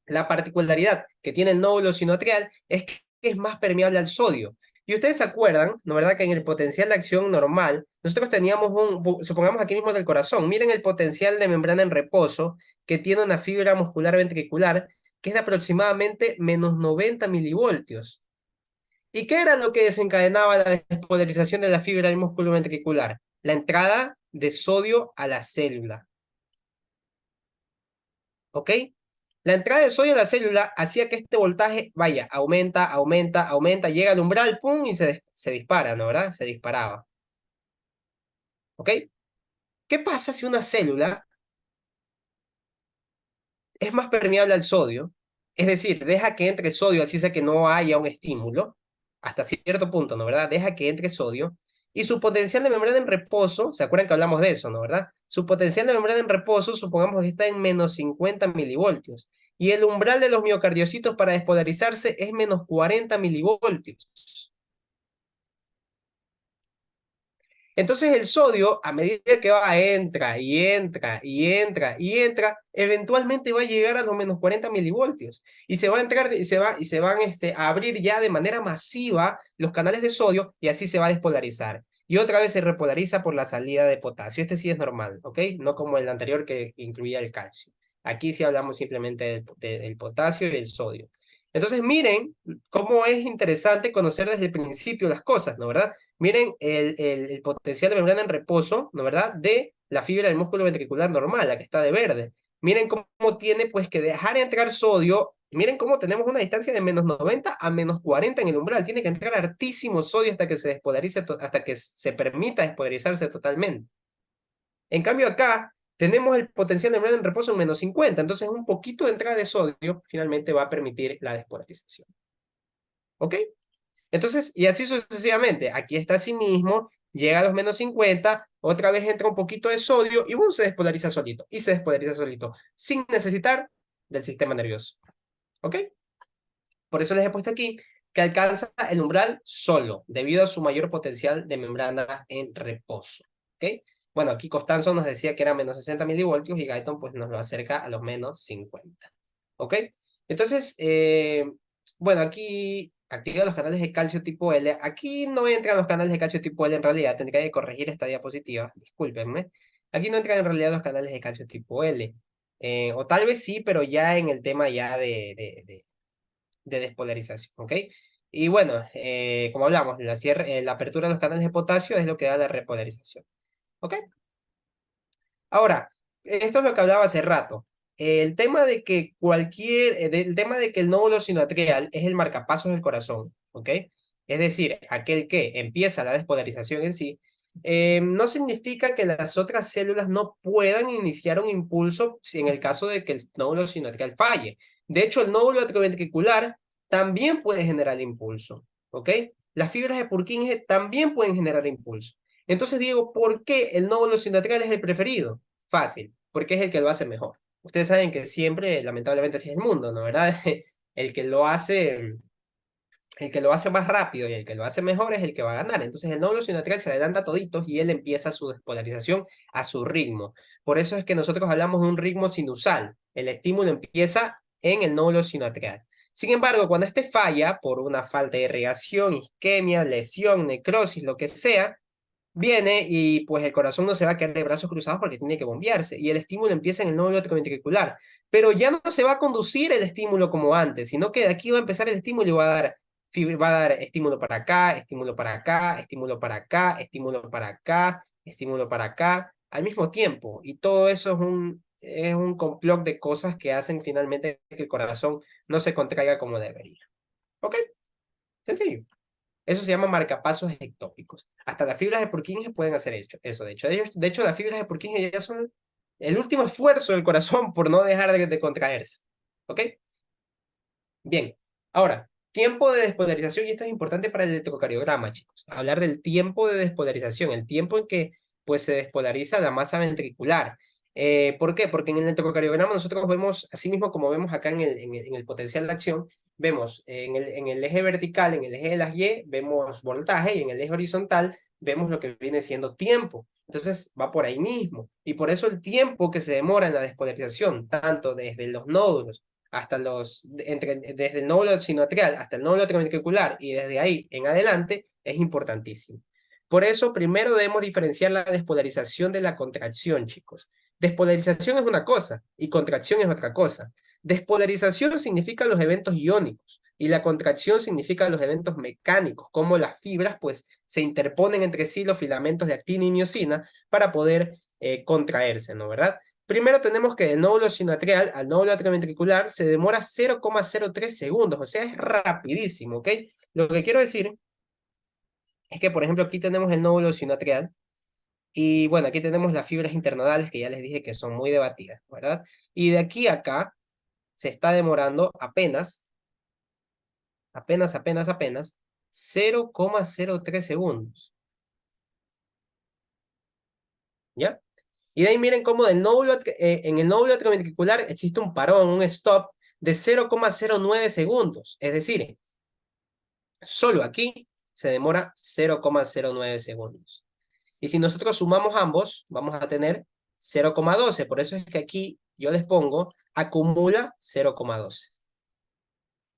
Speaker 2: la particularidad que tiene el nódulo sinoatrial es que es más permeable al sodio. Y ustedes se acuerdan, ¿no verdad? Que en el potencial de acción normal, nosotros teníamos supongamos aquí mismo del corazón, miren el potencial de membrana en reposo que tiene una fibra muscular ventricular que es de aproximadamente menos 90 milivoltios. ¿Y qué era lo que desencadenaba la despolarización de la fibra del músculo ventricular? La entrada de sodio a la célula. ¿Ok? La entrada de sodio a la célula hacía que este voltaje, vaya, aumenta, aumenta, aumenta, llega al umbral, pum, y se dispara, ¿no? ¿Verdad? Se disparaba. ¿Ok? ¿Qué pasa si una célula es más permeable al sodio? Es decir, deja que entre sodio, así sea que no haya un estímulo, hasta cierto punto, ¿no? ¿Verdad? Deja que entre sodio. Y su potencial de membrana en reposo, ¿se acuerdan que hablamos de eso, no? ¿Verdad? Su potencial de membrana en reposo, supongamos que está en menos 50 milivoltios. Y el umbral de los miocardiocitos para despolarizarse es menos 40 milivoltios. Entonces el sodio, a medida que va, entra y entra y entra y entra, eventualmente va a llegar a los menos 40 milivoltios. Y se va a entrar y se van a abrir ya de manera masiva los canales de sodio y así se va a despolarizar. Y otra vez se repolariza por la salida de potasio. Este sí es normal, ¿ok? No como el anterior que incluía el calcio. Aquí sí hablamos simplemente del potasio y el sodio. Entonces miren cómo es interesante conocer desde el principio las cosas, ¿no verdad? Miren el potencial de membrana en reposo, ¿no verdad? De la fibra del músculo ventricular normal, la que está de verde. Miren cómo tiene pues que dejar entrar sodio. Miren cómo tenemos una distancia de menos 90 a menos 40 en el umbral. Tiene que entrar hartísimo sodio hasta que se despolarice, hasta que se permita despolarizarse totalmente. En cambio acá tenemos el potencial de membrana en reposo en menos 50. Entonces un poquito de entrada de sodio finalmente va a permitir la despolarización. ¿Ok? Entonces, y así sucesivamente. Aquí está así mismo, llega a los menos 50, otra vez entra un poquito de sodio y boom, se despolariza solito. Y se despolariza solito, sin necesitar del sistema nervioso. ¿Ok? Por eso les he puesto aquí que alcanza el umbral solo, debido a su mayor potencial de membrana en reposo. ¿Ok? Bueno, aquí Costanzo nos decía que era menos 60 milivoltios y Guyton pues nos lo acerca a los menos 50. ¿Ok? Entonces, bueno, aquí activa los canales de calcio tipo L. Aquí no entran los canales de calcio tipo L en realidad. Tendría que corregir esta diapositiva. Discúlpenme. Aquí no entran en realidad los canales de calcio tipo L. O tal vez sí, pero ya en el tema ya de despolarización, ¿ok? Y bueno, como hablamos, la apertura de los canales de potasio es lo que da la repolarización, ¿ok? Ahora, esto es lo que hablaba hace rato. El tema de que el tema de que el nódulo sinoatrial es el marcapasos del corazón, ¿ok? Es decir, aquel que empieza la despolarización en sí, no significa que las otras células no puedan iniciar un impulso si en el caso de que el nódulo sinoatrial falle. De hecho, el nódulo atrioventricular también puede generar impulso, ¿ok? Las fibras de Purkinje también pueden generar impulso. Entonces digo, ¿por qué el nódulo sinoatrial es el preferido? Fácil, porque es el que lo hace mejor. Ustedes saben que siempre, lamentablemente, así es el mundo, ¿no? ¿Verdad? El que lo hace, el que lo hace más rápido y el que lo hace mejor es el que va a ganar. Entonces el nódulo sinoatrial se adelanta a toditos y él empieza su despolarización a su ritmo. Por eso es que nosotros hablamos de un ritmo sinusal. El estímulo empieza en el nódulo sinoatrial. Sin embargo, cuando este falla por una falta de irrigación, isquemia, lesión, necrosis, lo que sea, viene y pues el corazón no se va a quedar de brazos cruzados porque tiene que bombearse y el estímulo empieza en el nódulo atrioventricular. Pero ya no se va a conducir el estímulo como antes, sino que de aquí va a empezar el estímulo y va a dar estímulo para acá, estímulo para acá, estímulo para acá, estímulo para acá, estímulo para acá, al mismo tiempo. Y todo eso es un complot de cosas que hacen finalmente que el corazón no se contraiga como debería. ¿Ok? Sencillo. Eso se llama marcapasos ectópicos. Hasta las fibras de Purkinje pueden hacer eso. De hecho, las fibras de Purkinje ya son el último esfuerzo del corazón por no dejar de contraerse. ¿Ok? Bien. Ahora, tiempo de despolarización, y esto es importante para el electrocardiograma, chicos. Hablar del tiempo de despolarización, el tiempo en que pues, se despolariza la masa ventricular. ¿Por qué? Porque en el electrocardiograma nosotros vemos, así mismo como vemos acá en el potencial de acción, vemos en el eje vertical, en el eje de las Y, vemos voltaje, y en el eje horizontal vemos lo que viene siendo tiempo. Entonces va por ahí mismo. Y por eso el tiempo que se demora en la despolarización, tanto desde los nódulos desde el nódulo sinoatrial hasta el nódulo atrioventricular y desde ahí en adelante, es importantísimo. Por eso, primero debemos diferenciar la despolarización de la contracción, chicos. Despolarización es una cosa y contracción es otra cosa. Despolarización significa los eventos iónicos y la contracción significa los eventos mecánicos, como las fibras pues se interponen entre sí los filamentos de actina y miosina para poder contraerse, ¿no? ¿Verdad? Primero tenemos que del nódulo sinoatrial al nódulo atrioventricular se demora 0,03 segundos, o sea, es rapidísimo, ¿ok? Lo que quiero decir es que, por ejemplo, aquí tenemos el nódulo sinoatrial y, bueno, aquí tenemos las fibras internodales que ya les dije que son muy debatidas, ¿verdad? Y de aquí a acá se está demorando apenas 0,03 segundos, ¿ya? Y de ahí miren cómo en el nódulo atrioventricular existe un parón, un stop de 0,09 segundos. Es decir, solo aquí se demora 0,09 segundos. Y si nosotros sumamos ambos, vamos a tener 0,12. Por eso es que aquí yo les pongo acumula 0,12.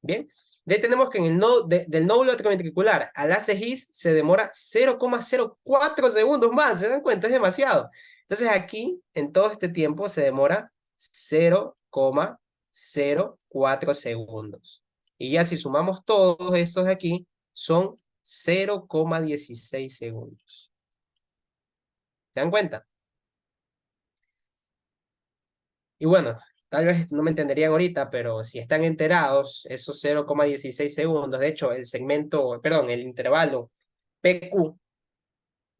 Speaker 2: Bien. De ahí tenemos que del nódulo atrioventricular al haz de His se demora 0,04 segundos más. ¿Se dan cuenta? Es demasiado. Entonces aquí, en todo este tiempo, se demora 0,04 segundos. Y ya si sumamos todos estos de aquí, son 0,16 segundos. ¿Se dan cuenta? Y bueno, tal vez no me entenderían ahorita, pero si están enterados, esos 0,16 segundos, de hecho, el intervalo PQ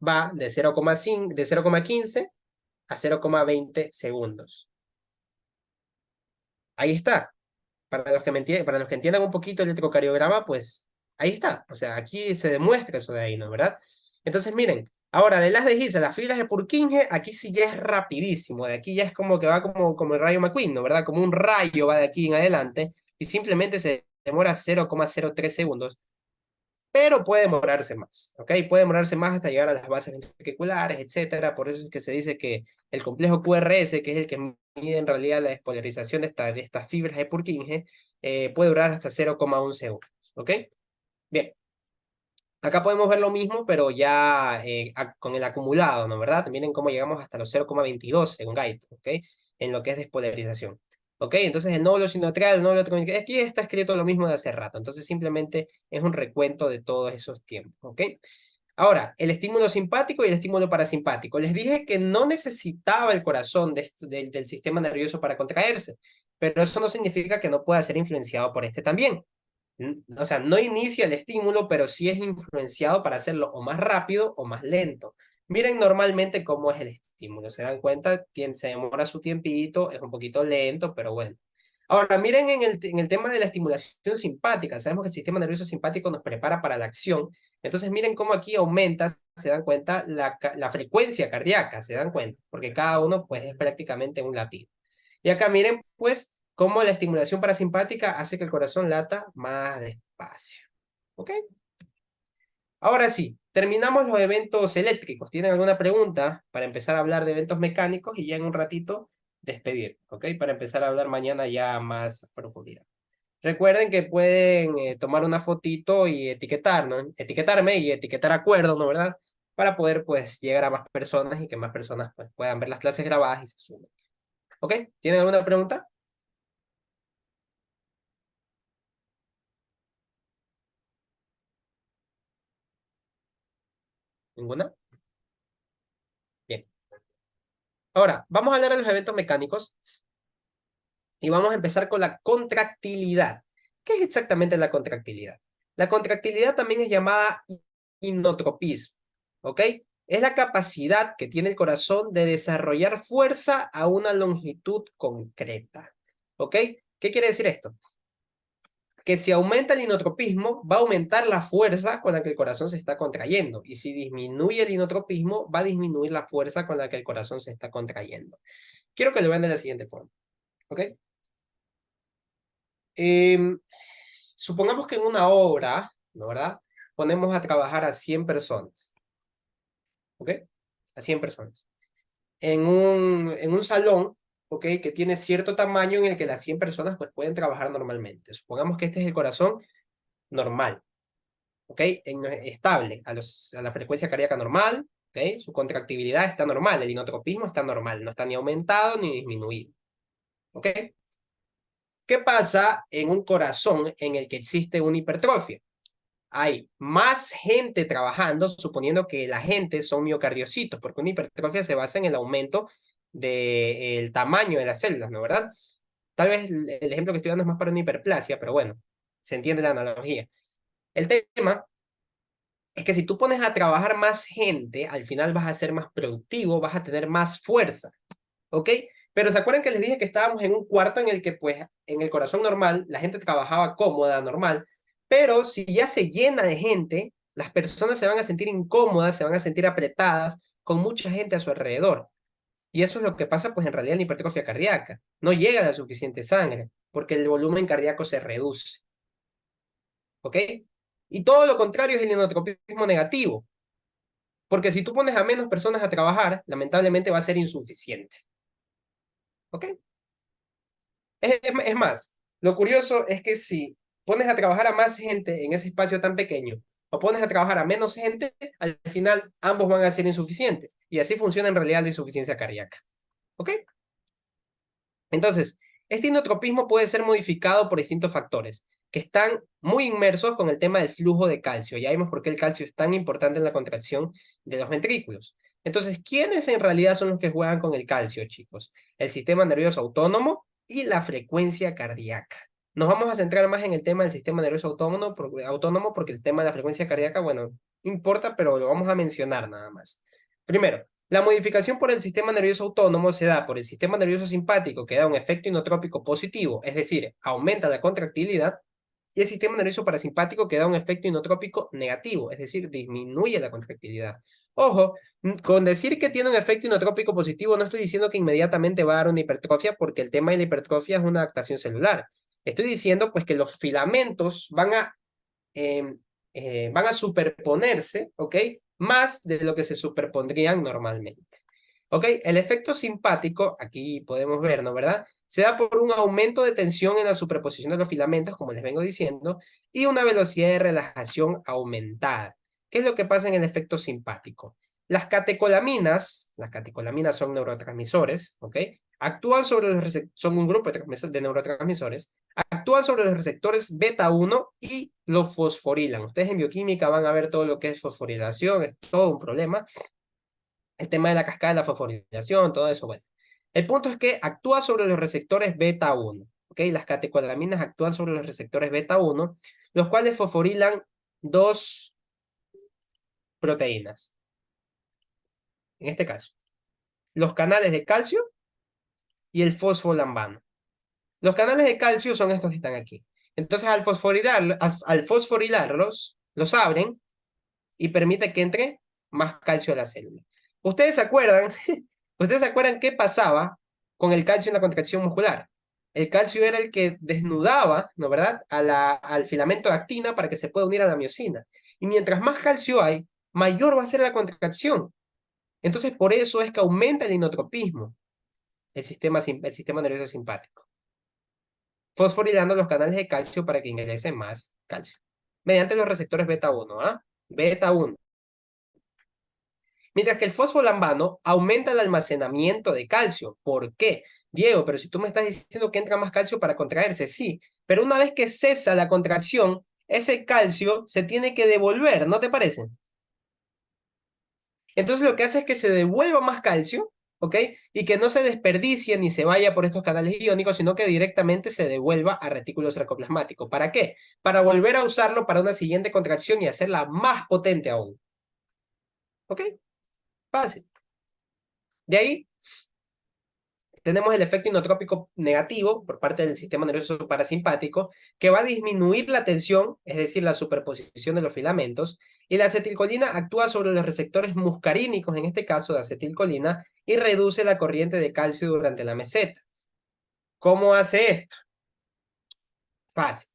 Speaker 2: va de 0,5, de 0,15 a 0,20 segundos. Ahí está. Para los que entiendan un poquito el electrocardiograma, pues ahí está. O sea, aquí se demuestra eso de ahí, ¿no? ¿Verdad? Entonces, miren, Ahora, de las de Giza, las fibras de Purkinje, aquí sí ya es rapidísimo. De aquí ya es como que va como el rayo McQueen, ¿no? ¿Verdad? Como un rayo va de aquí en adelante y simplemente se demora 0,03 segundos, pero puede demorarse más, ¿ok? Puede demorarse más hasta llegar a las bases ventriculares, etcétera. Por eso es que se dice que el complejo QRS, que es el que mide en realidad la despolarización de estas fibras de Purkinje, puede durar hasta 0,1 segundos, ¿ok? Bien. Acá podemos ver lo mismo, pero ya con el acumulado, ¿no? ¿Verdad? Miren cómo llegamos hasta los 0,22 según Gaito, ¿ok? En lo que es despolarización. ¿Ok? Entonces el nódulo sinoatrial, el nódulo electromagnético, aquí está escrito lo mismo de hace rato. Entonces simplemente es un recuento de todos esos tiempos, ¿ok? Ahora, el estímulo simpático y el estímulo parasimpático. Les dije que no necesitaba el corazón del sistema nervioso para contraerse, pero eso no significa que no pueda ser influenciado por este también. O sea, no inicia el estímulo, pero sí es influenciado para hacerlo o más rápido o más lento. Miren normalmente cómo es el estímulo. ¿Se dan cuenta? Se demora su tiempito, es un poquito lento, pero bueno. Ahora, miren en el tema de la estimulación simpática. Sabemos que el sistema nervioso simpático nos prepara para la acción. Entonces, miren cómo aquí aumenta, se dan cuenta, la frecuencia cardíaca, se dan cuenta, porque cada uno pues es prácticamente un latido. Y acá miren, pues, cómo la estimulación parasimpática hace que el corazón lata más despacio. ¿Ok? Ahora sí, terminamos los eventos eléctricos. ¿Tienen alguna pregunta para empezar a hablar de eventos mecánicos y ya en un ratito despedir? ¿Ok? Para empezar a hablar mañana ya más a profundidad. Recuerden que pueden tomar una fotito y etiquetar, ¿no? Etiquetarme y etiquetar acuerdos, ¿no? ¿Verdad? Para poder, pues, llegar a más personas y que más personas pues, puedan ver las clases grabadas y se sumen. ¿Ok? ¿Tienen alguna pregunta? ¿Ninguna? Bien. Ahora, vamos a hablar de los eventos mecánicos y vamos a empezar con la contractilidad. ¿Qué es exactamente la contractilidad? La contractilidad también es llamada inotropismo, ¿ok? Es la capacidad que tiene el corazón de desarrollar fuerza a una longitud concreta, ¿ok? ¿Qué quiere decir esto? Que si aumenta el inotropismo, va a aumentar la fuerza con la que el corazón se está contrayendo. Y si disminuye el inotropismo, va a disminuir la fuerza con la que el corazón se está contrayendo. Quiero que lo vean de la siguiente forma. ¿Ok? Em, supongamos que en una obra, ¿no, verdad? Ponemos a trabajar a 100 personas. ¿Ok? A 100 personas. En un salón, ¿ok? Que tiene cierto tamaño en el que las 100 personas pues, pueden trabajar normalmente. Supongamos que este es el corazón normal. ¿Ok? Estable, a la frecuencia cardíaca normal, ¿ok? Su contractibilidad está normal, el inotropismo está normal, no está ni aumentado ni disminuido, ¿ok? ¿Qué pasa en un corazón en el que existe una hipertrofia? Hay más gente trabajando, suponiendo que la gente son miocardiocitos, porque una hipertrofia se basa en el aumento del tamaño de las células, ¿no? ¿Verdad? Tal vez el ejemplo que estoy dando es más para una hiperplasia, pero bueno, se entiende la analogía. El tema es que si tú pones a trabajar más gente, al final vas a ser más productivo, vas a tener más fuerza, ¿ok? Pero ¿se acuerdan que les dije que estábamos en un cuarto en el que, pues, en el corazón normal, la gente trabajaba cómoda, normal, pero si ya se llena de gente, las personas se van a sentir incómodas, se van a sentir apretadas, con mucha gente a su alrededor. Y eso es lo que pasa, pues, en realidad en la hipertrofia cardíaca. No llega la suficiente sangre, porque el volumen cardíaco se reduce, ¿ok? Y todo lo contrario es el inotropismo negativo. Porque si tú pones a menos personas a trabajar, lamentablemente va a ser insuficiente. ¿Ok? Es más, lo curioso es que si pones a trabajar a más gente en ese espacio tan pequeño o pones a trabajar a menos gente, al final ambos van a ser insuficientes. Y así funciona en realidad la insuficiencia cardíaca. ¿Ok? Entonces, este inotropismo puede ser modificado por distintos factores que están muy inmersos con el tema del flujo de calcio. Ya vimos por qué el calcio es tan importante en la contracción de los ventrículos. Entonces, ¿quiénes en realidad son los que juegan con el calcio, chicos? El sistema nervioso autónomo y la frecuencia cardíaca. Nos vamos a centrar más en el tema del sistema nervioso autónomo porque el tema de la frecuencia cardíaca, bueno, importa, pero lo vamos a mencionar nada más. Primero, la modificación por el sistema nervioso autónomo se da por el sistema nervioso simpático, que da un efecto inotrópico positivo, es decir, aumenta la contractilidad, y el sistema nervioso parasimpático que da un efecto inotrópico negativo, es decir, disminuye la contractilidad. Ojo, con decir que tiene un efecto inotrópico positivo no estoy diciendo que inmediatamente va a dar una hipertrofia, porque el tema de la hipertrofia es una adaptación celular. Estoy diciendo pues que los filamentos van a superponerse, ¿ok? Más de lo que se superpondrían normalmente. ¿Ok? El efecto simpático, aquí podemos ver, ¿no? ¿Verdad? Se da por un aumento de tensión en la superposición de los filamentos, como les vengo diciendo, y una velocidad de relajación aumentada. ¿Qué es lo que pasa en el efecto simpático? Las catecolaminas son neurotransmisores, ¿ok? Actúan sobre los son un grupo de neurotransmisores, actúan sobre los receptores beta 1 y los fosforilan. Ustedes en bioquímica van a ver todo lo que es fosforilación, es todo un problema. El tema de la cascada de la fosforilación, todo eso, bueno. El punto es que actúa sobre los receptores beta 1, ¿ok? Las catecolaminas actúan sobre los receptores beta 1, los cuales fosforilan dos proteínas. En este caso, los canales de calcio y el fosfolambano. Los canales de calcio son estos que están aquí. Entonces, al fosforilarlos, los abren y permite que entre más calcio a la célula. ¿Ustedes se acuerdan? ¿Ustedes se acuerdan qué pasaba con el calcio en la contracción muscular? El calcio era el que desnudaba, ¿no verdad?, al filamento de actina para que se pueda unir a la miosina. Y mientras más calcio hay, mayor va a ser la contracción. Entonces, por eso es que aumenta el inotropismo, el sistema nervioso simpático, fosforilando los canales de calcio para que ingrese más calcio, mediante los receptores beta 1, ¿ah? Beta 1. Mientras que el fosfolambano aumenta el almacenamiento de calcio. ¿Por qué? Diego, pero si tú me estás diciendo que entra más calcio para contraerse, sí, pero una vez que cesa la contracción, ese calcio se tiene que devolver, ¿no te parece? Entonces lo que hace es que se devuelva más calcio, ¿ok? Y que no se desperdicie ni se vaya por estos canales iónicos, sino que directamente se devuelva a retículo sarcoplasmático. ¿Para qué? Para volver a usarlo para una siguiente contracción y hacerla más potente aún. ¿Ok? Fácil. De ahí tenemos el efecto inotrópico negativo por parte del sistema nervioso parasimpático, que va a disminuir la tensión, es decir, la superposición de los filamentos, y la acetilcolina actúa sobre los receptores muscarínicos, en este caso de acetilcolina, y reduce la corriente de calcio durante la meseta. ¿Cómo hace esto? Fácil.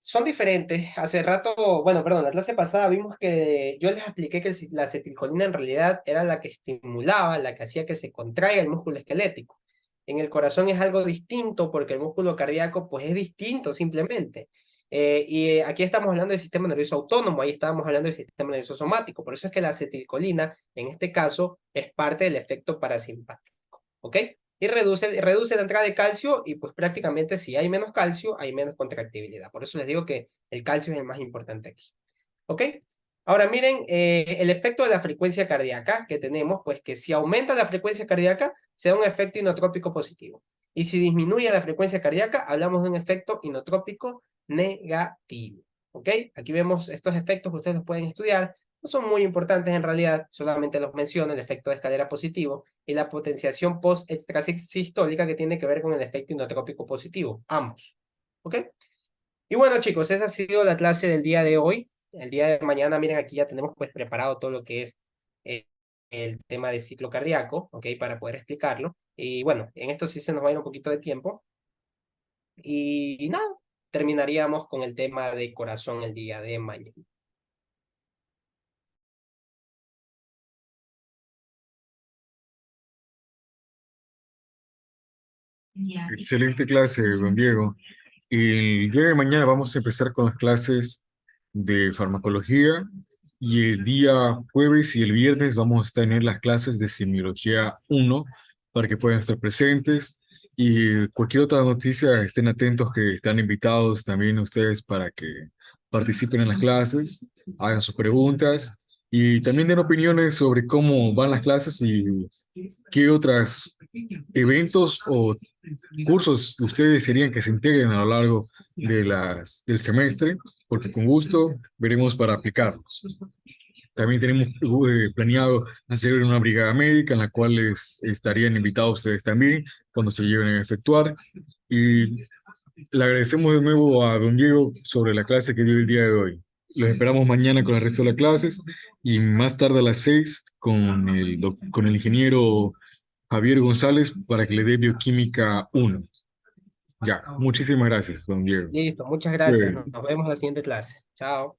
Speaker 2: Son diferentes. Hace rato, bueno, perdón, la clase pasada vimos que yo les expliqué que la acetilcolina en realidad era la que estimulaba, la que hacía que se contraiga el músculo esquelético. En el corazón es algo distinto porque el músculo cardíaco pues es distinto simplemente. Aquí estamos hablando del sistema nervioso autónomo, ahí estábamos hablando del sistema nervioso somático. Por eso es que la acetilcolina, en este caso, es parte del efecto parasimpático. ¿Ok? Y reduce la entrada de calcio y pues prácticamente si hay menos calcio, hay menos contractibilidad. Por eso les digo que el calcio es el más importante aquí. ¿Ok? Ahora miren el efecto de la frecuencia cardíaca que tenemos, pues que si aumenta la frecuencia cardíaca, se da un efecto inotrópico positivo. Y si disminuye la frecuencia cardíaca, hablamos de un efecto inotrópico negativo. ¿Ok? Aquí vemos estos efectos que ustedes los pueden estudiar. No son muy importantes en realidad, solamente los menciono, el efecto de escalera positivo y la potenciación post-extrasistólica que tiene que ver con el efecto inotrópico positivo, ambos. ¿Ok? Y bueno chicos, esa ha sido la clase del día de hoy. El día de mañana, miren, aquí ya tenemos pues preparado todo lo que es eh, el tema de ciclo cardíaco, ¿ok? Para poder explicarlo. Y bueno, en esto sí se nos va a ir un poquito de tiempo. Y nada, terminaríamos con el tema de corazón el día de mañana.
Speaker 1: Excelente clase, don Diego. El día de mañana vamos a empezar con las clases de farmacología y el día jueves y el viernes vamos a tener las clases de semiología 1 para que puedan estar presentes y cualquier otra noticia estén atentos que están invitados también ustedes para que participen en las clases, hagan sus preguntas y también den opiniones sobre cómo van las clases y qué otros eventos o cursos ustedes desearían que se integren a lo largo del semestre, porque con gusto veremos para aplicarlos. También tenemos planeado hacer una brigada médica en la cual estarían invitados ustedes también cuando se lleven a efectuar. Y Le agradecemos de nuevo a don Diego sobre la clase que dio el día de hoy. Los esperamos mañana con el resto de las clases y más tarde a las 6 con con el ingeniero Javier González para que le dé bioquímica uno. Ya, muchísimas gracias, don Diego.
Speaker 2: Listo, muchas gracias.
Speaker 1: Pues,
Speaker 2: Nos vemos en la siguiente clase. Chao.